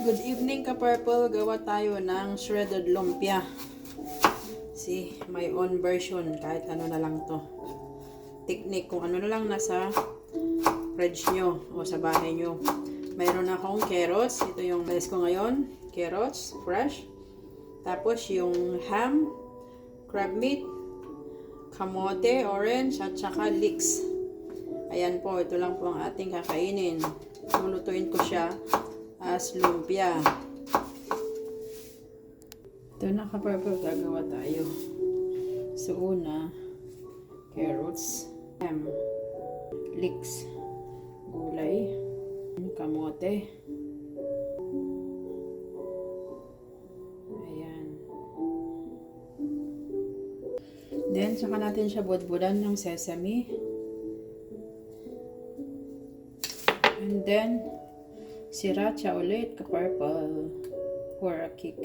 Good evening ka-purple. Gawa tayo ng shredded lumpia. See, my own version. Kahit ano na lang to. Technique. Kung ano na lang nasa fridge nyo o sa bahay nyo. Mayroon akong carrots. Ito yung best ko ngayon. Carrots, fresh. Tapos yung ham, crab meat, kamote, orange, at saka leeks. Ayan po, ito lang po ang ating kakainin. Lulutuin ko siya as lumpia. Ito na ka-purple, gagawa tayo. So una, carrots, ham, leeks, gulay, kamote. Ayan. Then, saka natin siya budbudan ng sesame. And then, sriracha ulit, ka-purple, for a kick.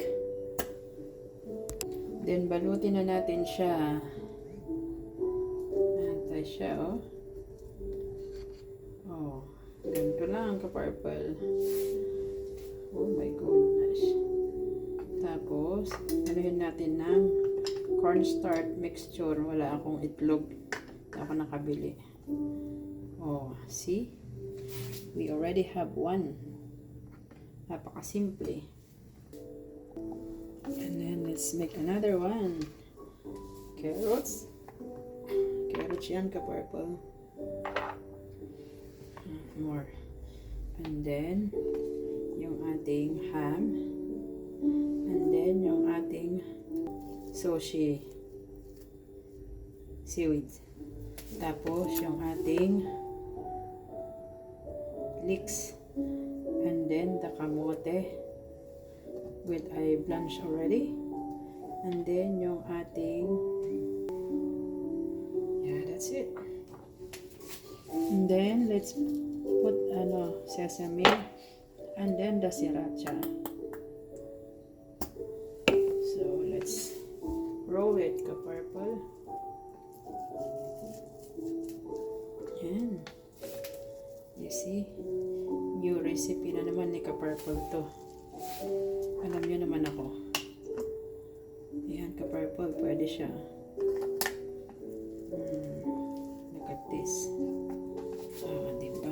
Then, balutin na natin siya. Antay siya, oh. Oh, ganito lang, ka-purple. Oh my goodness. Tapos, anuhin natin ng cornstarch mixture. Wala akong itlog. Hindi ako nakabili. Oh, see? We already have one. Napakasimple. And then let's make another one. Carrots. Carrots yan ka-purple. More. And then yung ating ham. And then yung ating sushi. Seaweed. Tapos yung ating leeks. And then the kamote with I blanch already. And then yung ating, yeah, that's it. And then let's put sesame and then the sriracha. So let's roll it, ka-purple. Yan. You see? New recipe na naman ni ka-purple to. Alam nyo naman ako. Ayan, ka-purple. Pwede siya. Look at this. Diba?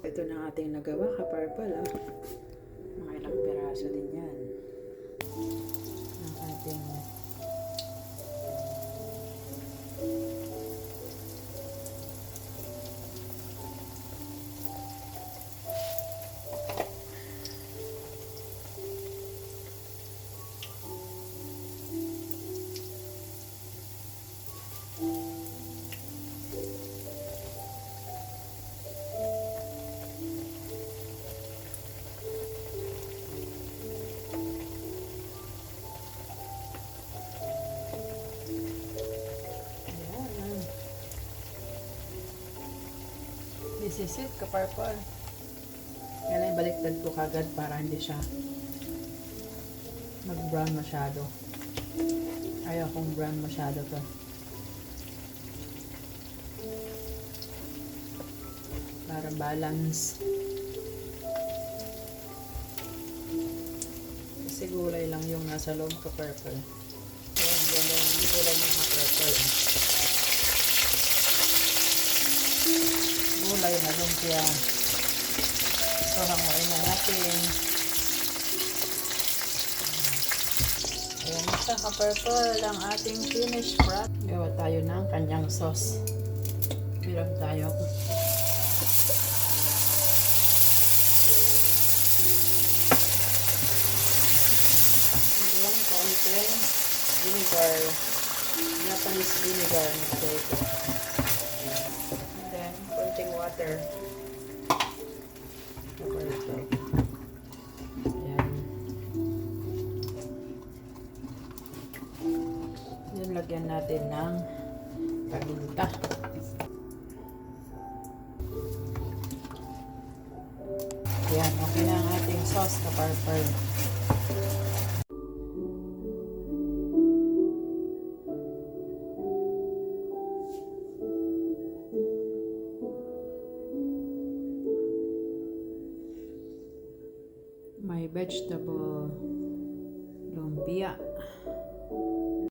Ito na ating nagawa, ka-purple. Mga ilang piraso din yan. Ang ating this is it, ka-purple. Yan ay baliktad ko kagad para hindi siya mag-brown masyado. Ayaw kong brown masyado to. Para balance. Kasi gulay lang yung nasa loob, ka-purple. Ayan, yan yung gulay ng ka-purple. Gulay na lumpia. So, hanguin na natin. Ayan na siya, ka-purple, ang ating finished product. Gawa tayo ng kanyang sauce. Bilog tayo. Ayan, konting vinegar. Japanese vinegar nilagay ko. Water. Ayan. Yan, lagyan natin ng paminta. Ayan, okay na ang ating sauce, ka-purple. My vegetable lumpia.